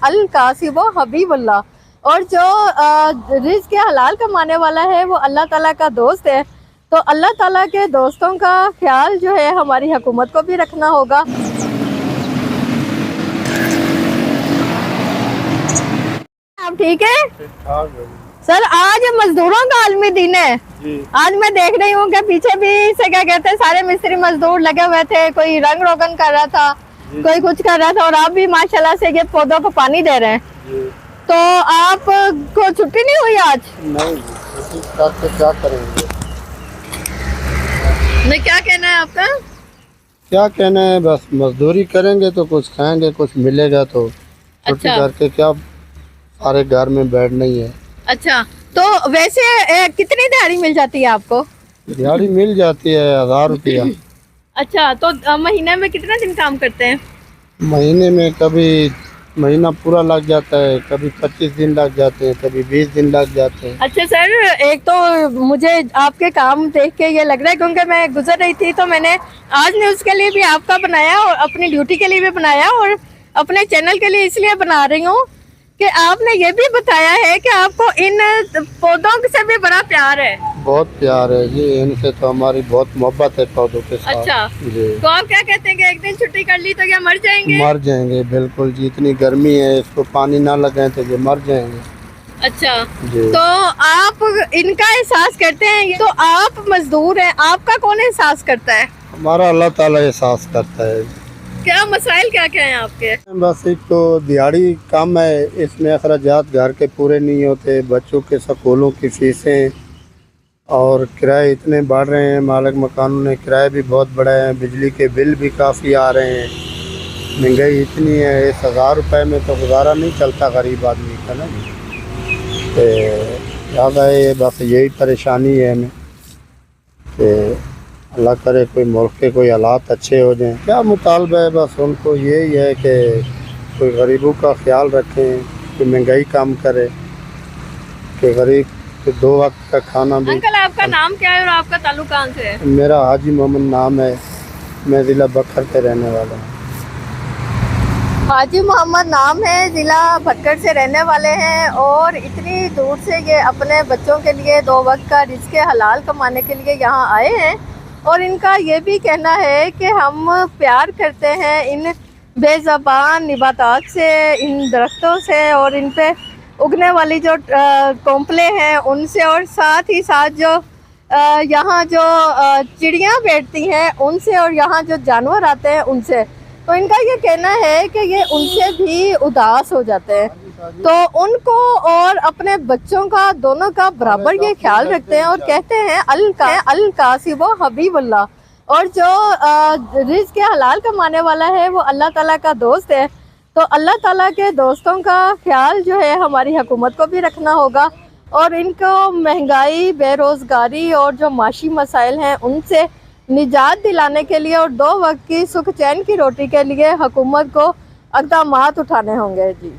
الکاسب حبیب اللہ، اور جو رزق حلال کمانے والا ہے وہ اللہ تعالیٰ کا دوست ہے۔ تو اللہ تعالیٰ کے دوستوں کا خیال جو ہے ہماری حکومت کو بھی رکھنا ہوگا۔ آپ ٹھیک ہے سر؟ آج مزدوروں کا عالمی دن ہے۔ آج میں دیکھ رہی ہوں کہ پیچھے بھی سے کیا کہتے ہیں سارے مستری مزدور لگے ہوئے تھے، کوئی رنگ روگن کر رہا تھا، کوئی کچھ کر رہا تھا، اور آپ بھی ماشاءاللہ سے یہ پودوں کو پانی دے رہے ہیں۔ تو آپ کو چھٹی نہیں ہوئی آج؟ نہیں، کیا کریں گے؟ نہیں، کیا کہنا ہے آپ کا؟ کیا کہنا ہے، بس مزدوری کریں گے تو کچھ کھائیں گے، کچھ ملے گا تو چھٹی کر کے کیا سارے گھر میں بیٹھنا ہی ہے۔ اچھا، تو ویسے کتنی دیہاڑی مل جاتی ہے آپ کو؟ دیہاڑی مل جاتی ہے 1000 روپیہ۔ اچھا، تو مہینے میں کتنے دن کام کرتے ہیں؟ مہینے میں کبھی مہینہ پورا لگ جاتا ہے، کبھی 25 دن لگ جاتے ہیں، کبھی 20 دن لگ جاتے ہیں۔ اچھا سر، ایک تو مجھے آپ کے کام دیکھ کے یہ لگ رہا ہے، کیونکہ میں گزر رہی تھی تو میں نے آج نیوز کے لیے بھی آپ کا بنایا اور اپنی ڈیوٹی کے لیے بھی بنایا، اور اپنے چینل کے لیے اس لیے بنا رہی ہوں کہ آپ نے یہ بھی بتایا ہے کہ آپ کو ان پودوں سے بھی بڑا پیار ہے۔ بہت پیار ہے جی، ان سے تو ہماری بہت محبت ہے پودوں کے ساتھ۔ اچھا جی، تو آپ کیا کہتے ہیں کہ ایک دن چھٹی کر لی تو کیا مر جائیں گے؟ مر جائیں گے بالکل جی، اتنی گرمی ہے، اس کو پانی نہ لگائیں تو یہ مر جائیں گے۔ اچھا جی، تو آپ ان کا احساس کرتے ہیں؟ تو آپ مزدور ہیں، آپ کا کون احساس کرتا ہے؟ ہمارا اللہ تعالیٰ احساس کرتا ہے۔ کیا مسائل کیا کیا ہیں آپ کے؟ بس ایک تو دیہاڑی کم ہے، اس میں اخراجات گھر کے پورے نہیں ہوتے، بچوں کے سکولوں کی فیسیں اور کرائے اتنے بڑھ رہے ہیں، مالک مکانوں نے کرائے بھی بہت بڑھائے ہیں، بجلی کے بل بھی کافی آ رہے ہیں، مہنگائی اتنی ہے، 1000 روپے میں تو گزارا نہیں چلتا غریب آدمی کا نا جی۔ زیادہ ہے، بس یہی پریشانی ہے ہمیں کہ اللہ کرے کوئی ملک کے کوئی حالات اچھے ہو جائیں۔ کیا مطالبہ ہے، بس ان کو یہی ہے کہ کوئی غریبوں کا خیال رکھیں، کوئی مہنگائی کم کرے، کہ غریب کے 2 وقت کا کھانا بھی۔ انکل آپ کا نام کیا ہے اور آپ کا تعلق کہاں سے ہے؟ میرا حاجی محمد نام ہے، میں ضلع بکھر کے رہنے والا ہوں۔ حاجی محمد نام ہے، ضلع بھٹکر سے رہنے والے ہیں، اور اتنی دور سے یہ اپنے بچوں کے لیے 2 وقت کا رزق حلال کمانے کے لیے یہاں آئے ہیں، اور ان کا یہ بھی کہنا ہے کہ ہم پیار کرتے ہیں ان بے زبان نباتات سے، ان درختوں سے، اور ان پہ اگنے والی جو کونپلیں ہیں ان سے، اور ساتھ ہی ساتھ جو یہاں جو چڑیاں بیٹھتی ہیں ان سے، اور یہاں جو جانور آتے ہیں ان سے۔ تو ان کا یہ کہنا ہے کہ یہ ان سے بھی اداس ہو جاتے ہیں، تو ان کو اور اپنے بچوں کا دونوں کا برابر یہ خیال رکھتے ہیں، اور کہتے ہیں الکاسب حبیب اللہ، اور جو رزق حلال کمانے والا ہے وہ اللہ تعالیٰ کا دوست ہے۔ تو اللہ تعالیٰ کے دوستوں کا خیال جو ہے ہماری حکومت کو بھی رکھنا ہوگا، اور ان کو مہنگائی، بے روزگاری اور جو معاشی مسائل ہیں ان سے نجات دلانے کے لیے، اور 2 وقت کی سکھ چین کی روٹی کے لیے حکومت کو اقدامات اٹھانے ہوں گے۔ جی